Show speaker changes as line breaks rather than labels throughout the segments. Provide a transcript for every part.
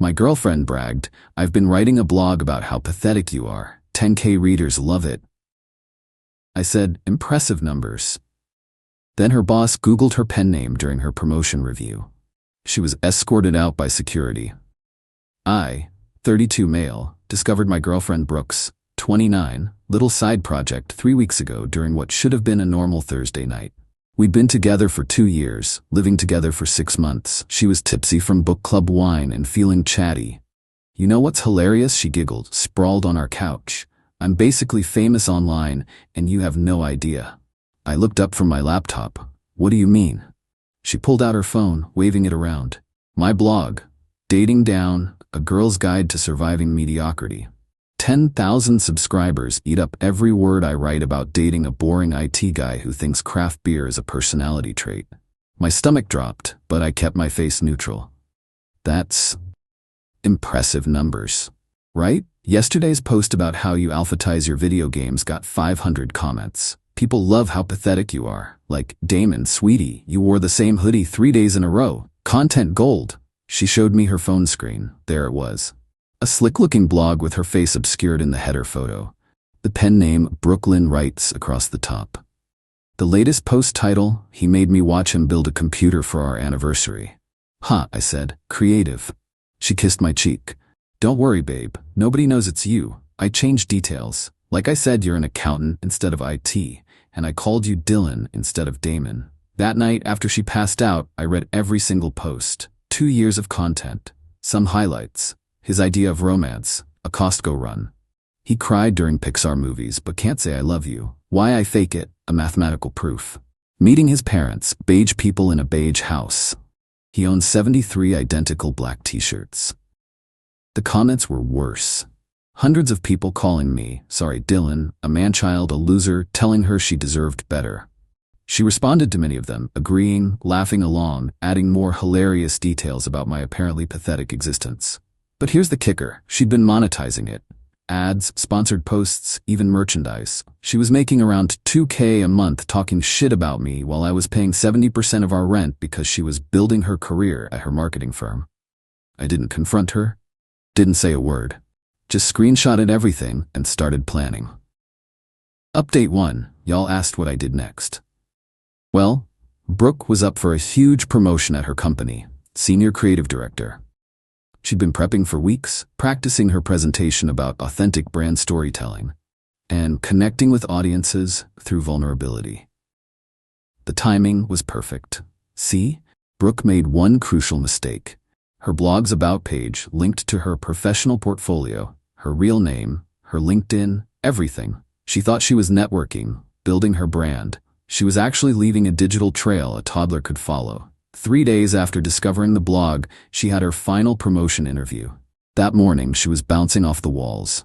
My girlfriend bragged, "I've been writing a blog about how pathetic you are. 10K readers love it." I said, "Impressive numbers." Then her boss Googled her pen name during her promotion review. She was escorted out by security. I, 32 male, discovered my girlfriend Brooks, 29, little side project 3 weeks ago during what should have been a normal Thursday night. We'd been together for 2 years, living together for 6 months. She was tipsy from book club wine and feeling chatty. "You know what's hilarious?" she giggled, sprawled on our couch. "I'm basically famous online, and you have no idea." I looked up from my laptop. "What do you mean?" She pulled out her phone, waving it around. "My blog, Dating Down, A Girl's Guide to Surviving Mediocrity. 10,000 subscribers eat up every word I write about dating a boring IT guy who thinks craft beer is a personality trait." My stomach dropped, but I kept my face neutral. That's impressive numbers, right? Yesterday's post about how you alphatize your video games got 500 comments. People love how pathetic you are. Like, "Damon, sweetie, you wore the same hoodie 3 days in a row. Content gold." She showed me her phone screen. There it was. A slick-looking blog with her face obscured in the header photo. The pen name Brooklyn Writes across the top. The latest post title, "He made me watch him build a computer for our anniversary." "Huh," I said. "Creative." She kissed my cheek. "Don't worry, babe. Nobody knows it's you. I changed details. Like I said, you're an accountant instead of IT, and I called you Dylan instead of Damon." That night, after she passed out, I read every single post. 2 years of content. Some highlights. His idea of romance, a Costco run. He cried during Pixar movies but can't say "I love you." Why I fake it, a mathematical proof. Meeting his parents, beige people in a beige house. He owns 73 identical black t-shirts. The comments were worse. Hundreds of people calling me, "Sorry Dylan, a man-child, a loser," telling her she deserved better. She responded to many of them, agreeing, laughing along, adding more hilarious details about my apparently pathetic existence. But here's the kicker, she'd been monetizing it. Ads, sponsored posts, even merchandise. She was making around 2K a month talking shit about me while I was paying 70% of our rent because she was building her career at her marketing firm. I didn't confront her, didn't say a word. Just screenshotted everything and started planning. Update 1, y'all asked what I did next. Well, Brooke was up for a huge promotion at her company, Senior Creative Director. She'd been prepping for weeks, practicing her presentation about authentic brand storytelling, and connecting with audiences through vulnerability. The timing was perfect. See, Brooke made one crucial mistake. Her blog's About page linked to her professional portfolio, her real name, her LinkedIn, everything. She thought she was networking, building her brand. She was actually leaving a digital trail a toddler could follow. 3 days after discovering the blog, she had her final promotion interview. That morning, she was bouncing off the walls.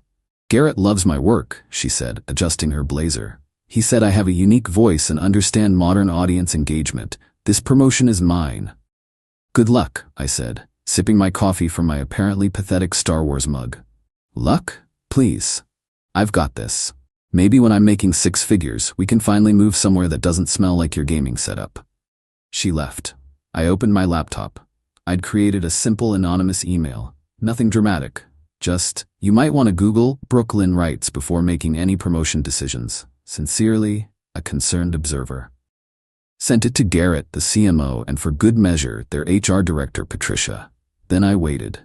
"Garrett loves my work," she said, adjusting her blazer. "He said I have a unique voice and understand modern audience engagement. This promotion is mine." "Good luck," I said, sipping my coffee from my apparently pathetic Star Wars mug. "Luck? Please. I've got this. Maybe when I'm making 6 figures, we can finally move somewhere that doesn't smell like your gaming setup." She left. I opened my laptop. I'd created a simple anonymous email. Nothing dramatic. Just, "You might want to Google Brooklyn Writes before making any promotion decisions. Sincerely, a concerned observer." Sent it to Garrett, the CMO, and for good measure, their HR director, Patricia. Then I waited.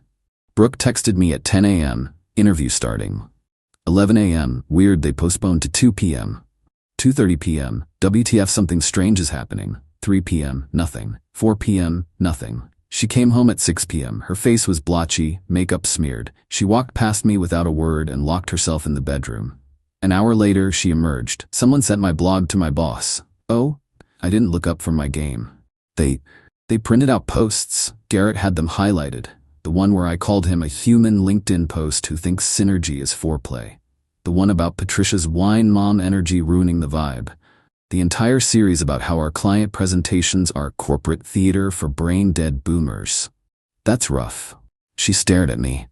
Brooke texted me at 10 a.m., interview starting. 11 a.m., weird, they postponed to 2 p.m. 2:30 p.m., WTF, something strange is happening. 3 p.m., nothing. 4 p.m., nothing. She came home at 6 p.m. Her face was blotchy, makeup smeared. She walked past me without a word and locked herself in the bedroom. An hour later, she emerged. "Someone sent my blog to my boss." "Oh?" I didn't look up from my game. They printed out posts. Garrett had them highlighted. The one where I called him a human LinkedIn post who thinks synergy is foreplay. The one about Patricia's wine mom energy ruining the vibe. The entire series about how our client presentations are corporate theater for brain-dead boomers. That's rough. She stared at me.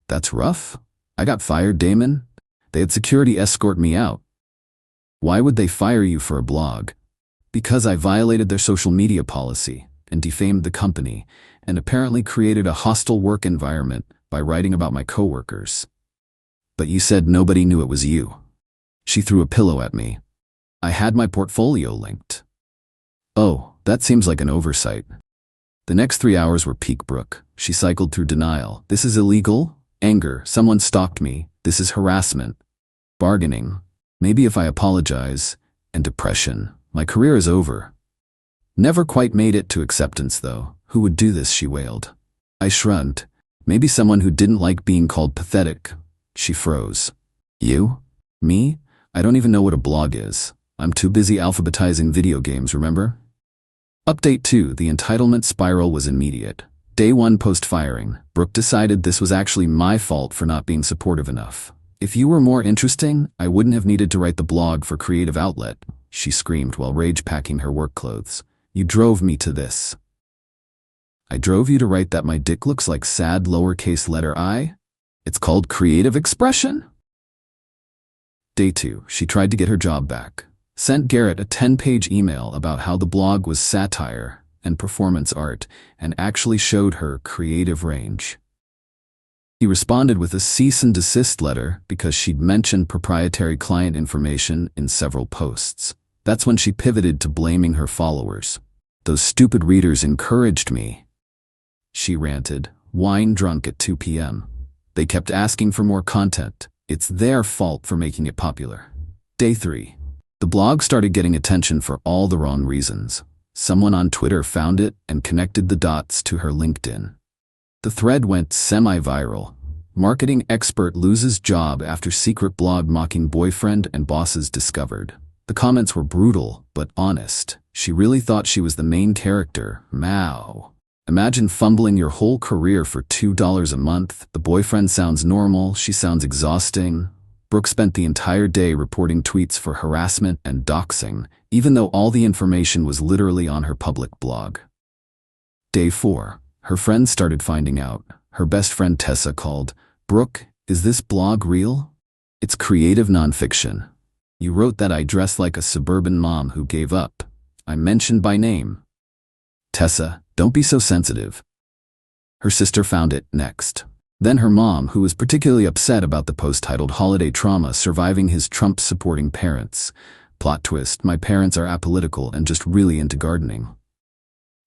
That's rough? I got fired, Damon? They had security escort me out. Why would they fire you for a blog? Because I violated their social media policy and defamed the company, and apparently created a hostile work environment by writing about my coworkers. But you said nobody knew it was you. She threw a pillow at me. I had my portfolio linked. Oh, that seems like an oversight. The next 3 hours were peak Brooke. She cycled through denial. This is illegal. Anger. Someone stalked me. This is harassment. Bargaining. Maybe if I apologize. And depression. My career is over. Never quite made it to acceptance, though. Who would do this, she wailed. I shrugged. Maybe someone who didn't like being called pathetic. She froze. You? Me? I don't even know what a blog is. I'm too busy alphabetizing video games, remember? Update 2. The entitlement spiral was immediate. Day 1 post-firing. Brooke decided this was actually my fault for not being supportive enough. If you were more interesting, I wouldn't have needed to write the blog for creative outlet, she screamed while rage-packing her work clothes. You drove me to this. I drove you to write that my dick looks like sad lowercase letter I? It's called creative expression? Day 2. She tried to get her job back. Sent Garrett a 10-page email about how the blog was satire and performance art and actually showed her creative range. He responded with a cease and desist letter because she'd mentioned proprietary client information in several posts. That's when she pivoted to blaming her followers. Those stupid readers encouraged me. She ranted, wine-drunk at 2 p.m. They kept asking for more content. It's their fault for making it popular. Day 3. The blog started getting attention for all the wrong reasons. Someone on Twitter found it and connected the dots to her LinkedIn. The thread went semi-viral. Marketing expert loses job after secret blog mocking boyfriend and bosses discovered. The comments were brutal, but honest. She really thought she was the main character. Mao. Imagine fumbling your whole career for $2 a month. The boyfriend sounds normal, she sounds exhausting. Brooke spent the entire day reporting tweets for harassment and doxing, even though all the information was literally on her public blog. Day 4. Her friends started finding out. Her best friend Tessa called. Brooke, is this blog real? It's creative nonfiction. You wrote that I dress like a suburban mom who gave up. I'm mentioned by name. Tessa, don't be so sensitive. Her sister found it next. Then her mom, who was particularly upset about the post titled Holiday Trauma Surviving His Trump-Supporting Parents. Plot twist, my parents are apolitical and just really into gardening.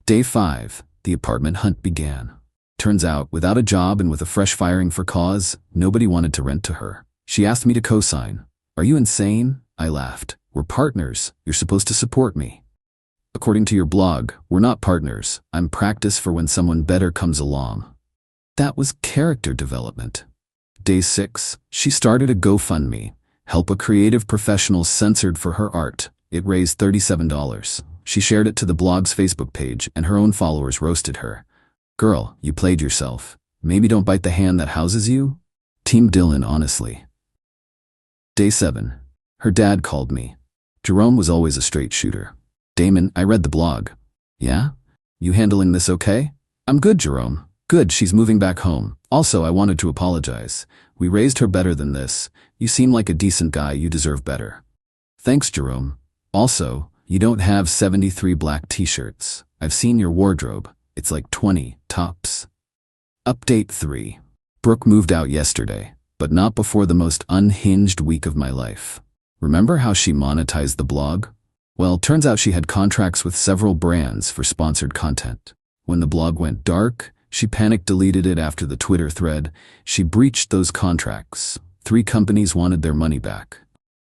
Day 5. The apartment hunt began. Turns out, without a job and with a fresh firing for cause, nobody wanted to rent to her. She asked me to co-sign. Are you insane? I laughed. We're partners. You're supposed to support me. According to your blog, we're not partners. I'm practice for when someone better comes along. That was character development. Day 6. She started a GoFundMe. Help a creative professional censored for her art. It raised $37. She shared it to the blog's Facebook page, and her own followers roasted her. Girl, you played yourself. Maybe don't bite the hand that houses you? Team Dylan, honestly. Day 7. Her dad called me. Jerome was always a straight shooter. Damon, I read the blog. Yeah? You handling this okay? I'm good, Jerome. Good, she's moving back home. Also, I wanted to apologize. We raised her better than this. You seem like a decent guy, you deserve better. Thanks, Jerome. Also, you don't have 73 black t-shirts. I've seen your wardrobe. It's like 20, tops. Update 3. Brooke moved out yesterday, but not before the most unhinged week of my life. Remember how she monetized the blog? Well, turns out she had contracts with several brands for sponsored content. When the blog went dark, she panic deleted it after the Twitter thread. She breached those contracts. 3 companies wanted their money back.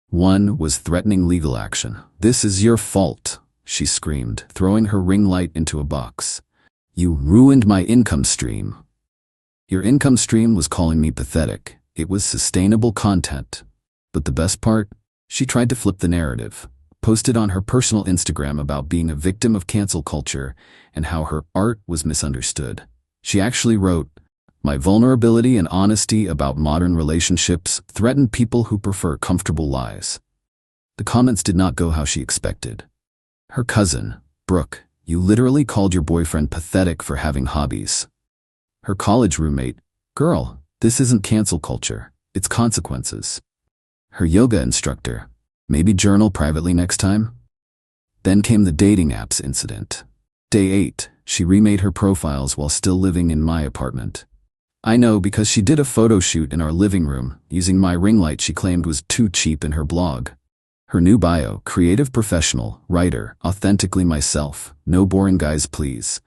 One was threatening legal action. This is your fault, she screamed, throwing her ring light into a box. You ruined my income stream. Your income stream was calling me pathetic. It was sustainable content. But the best part? She tried to flip the narrative. Posted on her personal Instagram about being a victim of cancel culture and how her art was misunderstood. She actually wrote, my vulnerability and honesty about modern relationships threaten people who prefer comfortable lies. The comments did not go how she expected. Her cousin, Brooke, you literally called your boyfriend pathetic for having hobbies. Her college roommate, girl, this isn't cancel culture, it's consequences. Her yoga instructor, maybe journal privately next time? Then came the dating apps incident. Day 8. She remade her profiles while still living in my apartment. I know because she did a photo shoot in our living room, using my ring light she claimed was too cheap in her blog. Her new bio, creative professional, writer, authentically myself, no boring guys please.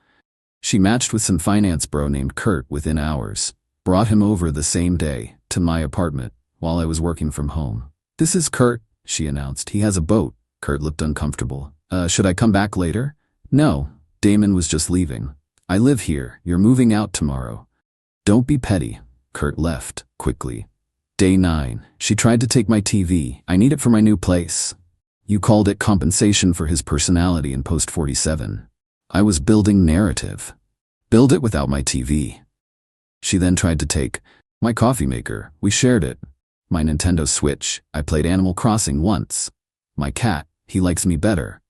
She matched with some finance bro named Kurt within hours. Brought him over the same day, to my apartment, while I was working from home. This is Kurt, she announced. He has a boat. Kurt looked uncomfortable. Should I come back later? No, Damon was just leaving. I live here, you're moving out tomorrow. Don't be petty. Kurt left, quickly. Day 9, she tried to take my TV. I need it for my new place. You called it compensation for his personality in post 47. I was building narrative. Build it without my TV. She then tried to take my coffee maker. We shared it. My Nintendo Switch. I played Animal Crossing once. My cat. He likes me better.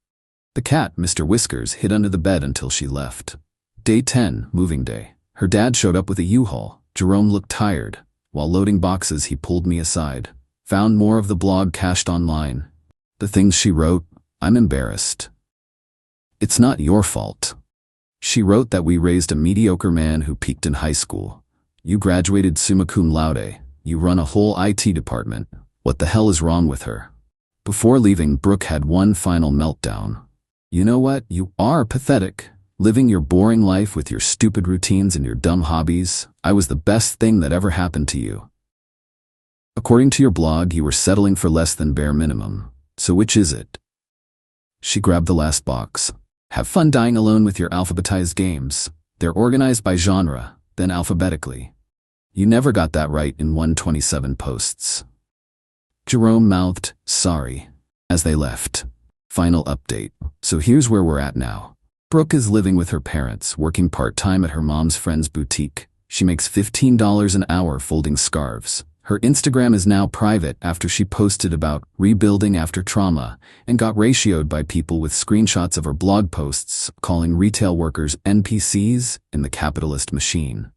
The cat, Mr. Whiskers, hid under the bed until she left. Day 10, moving day. Her dad showed up with a U-Haul. Jerome looked tired. While loading boxes, he pulled me aside. Found more of the blog cached online. The things she wrote, I'm embarrassed. It's not your fault. She wrote that we raised a mediocre man who peaked in high school. You graduated summa cum laude. You run a whole IT department. What the hell is wrong with her? Before leaving, Brooke had one final meltdown. You know what? You are pathetic. Living your boring life with your stupid routines and your dumb hobbies. I was the best thing that ever happened to you. According to your blog, you were settling for less than bare minimum. So which is it? She grabbed the last box. Have fun dying alone with your alphabetized games. They're organized by genre, then alphabetically. You never got that right in 127 posts. Jerome mouthed, sorry, as they left. Final update. So here's where we're at now. Brooke is living with her parents, working part-time at her mom's friend's boutique. She makes $15 an hour folding scarves. Her Instagram is now private after she posted about rebuilding after trauma and got ratioed by people with screenshots of her blog posts calling retail workers NPCs in the capitalist machine.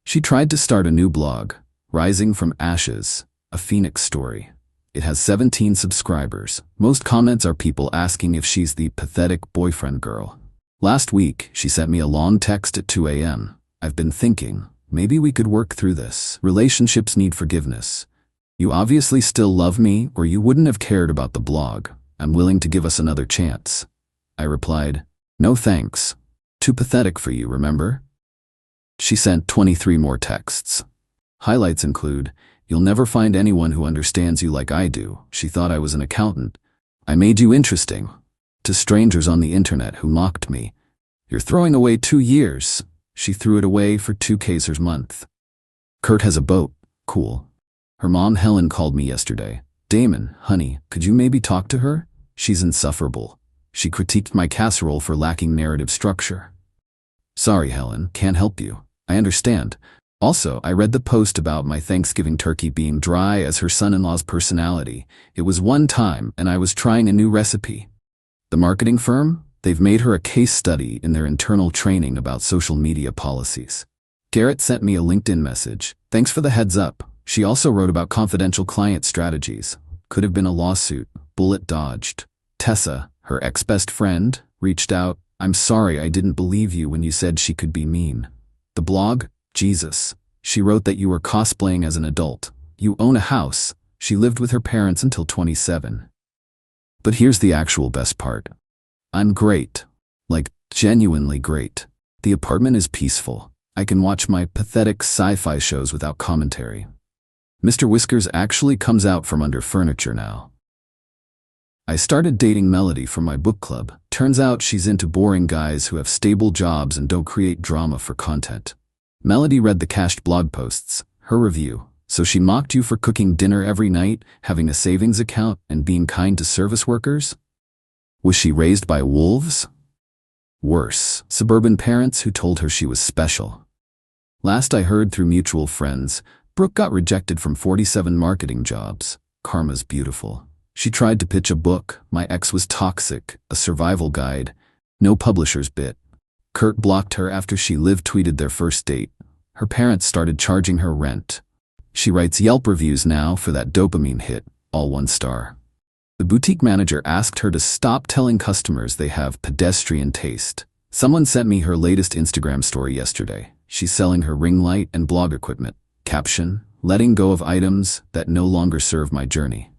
She tried to start a new blog, Rising from Ashes, a Phoenix story. It has 17 subscribers. Most comments are people asking if she's the pathetic boyfriend girl. Last week, she sent me a long text at 2 a.m. I've been thinking, maybe we could work through this. Relationships need forgiveness. You obviously still love me, or you wouldn't have cared about the blog. I'm willing to give us another chance. I replied, no thanks. Too pathetic for you, remember? She sent 23 more texts. Highlights include, you'll never find anyone who understands you like I do. She thought I was an accountant. I made you interesting. To strangers on the internet who mocked me. You're throwing away 2 years. She threw it away for $2K her month. Kurt has a boat. Cool. Her mom Helen called me yesterday. Damon, honey, could you maybe talk to her? She's insufferable. She critiqued my casserole for lacking narrative structure. Sorry, Helen, can't help you. I understand. Also, I read the post about my Thanksgiving turkey being dry as her son-in-law's personality. It was one time, and I was trying a new recipe. The marketing firm? They've made her a case study in their internal training about social media policies. Garrett sent me a LinkedIn message. Thanks for the heads up. She also wrote about confidential client strategies. Could have been a lawsuit. Bullet dodged. Tessa, her ex-best friend, reached out. I'm sorry I didn't believe you when you said she could be mean. The blog? Jesus. She wrote that you were cosplaying as an adult. You own a house. She lived with her parents until 27. But here's the actual best part. I'm great. Like, genuinely great. The apartment is peaceful. I can watch my pathetic sci-fi shows without commentary. Mr. Whiskers actually comes out from under furniture now. I started dating Melody from my book club. Turns out she's into boring guys who have stable jobs and don't create drama for content. Melody read the cached blog posts, her review. So she mocked you for cooking dinner every night, having a savings account, and being kind to service workers? Was she raised by wolves? Worse, suburban parents who told her she was special. Last I heard through mutual friends, Brooke got rejected from 47 marketing jobs. Karma's beautiful. She tried to pitch a book. My ex was toxic, a survival guide. No publisher's bit. Kurt blocked her after she live-tweeted their first date. Her parents started charging her rent. She writes Yelp reviews now for that dopamine hit, all 1 star. The boutique manager asked her to stop telling customers they have pedestrian taste. Someone sent me her latest Instagram story yesterday. She's selling her ring light and blog equipment. Caption, letting go of items that no longer serve my journey.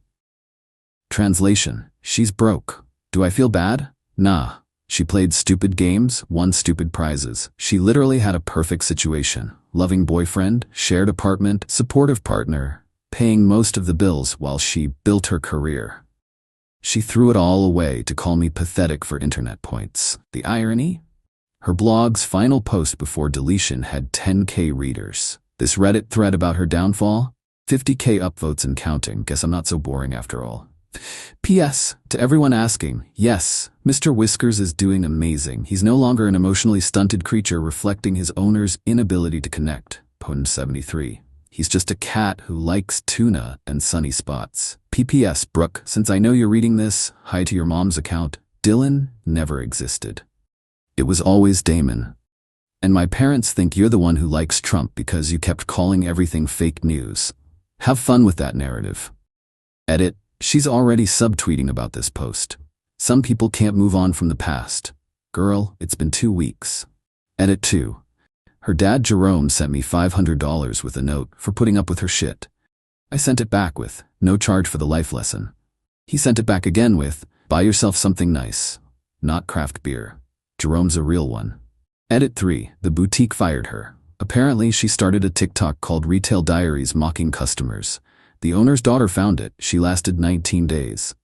Translation, she's broke. Do I feel bad? Nah. She played stupid games, won stupid prizes. She literally had a perfect situation. Loving boyfriend, shared apartment, supportive partner, paying most of the bills while she built her career. She threw it all away to call me pathetic for internet points. The irony? Her blog's final post before deletion had 10K readers. This Reddit thread about her downfall? 50K upvotes and counting. Guess I'm not so boring after all. P.S. To everyone asking, yes, Mr. Whiskers is doing amazing. He's no longer an emotionally stunted creature reflecting his owner's inability to connect. Potent 73. He's just a cat who likes tuna and sunny spots. P.P.S. Brooke, since I know you're reading this, hi to your mom's account. Dylan never existed. It was always Damon. And my parents think you're the one who likes Trump because you kept calling everything fake news. Have fun with that narrative. Edit. She's already subtweeting about this post. Some people can't move on from the past. Girl, it's been 2 weeks. Edit 2. Her dad Jerome sent me $500 with a note for putting up with her shit. I sent it back with, no charge for the life lesson. He sent it back again with, buy yourself something nice. Not craft beer. Jerome's a real one. Edit 3. The boutique fired her. Apparently she started a TikTok called Retail Diaries mocking customers. The owner's daughter found it. She lasted 19 days.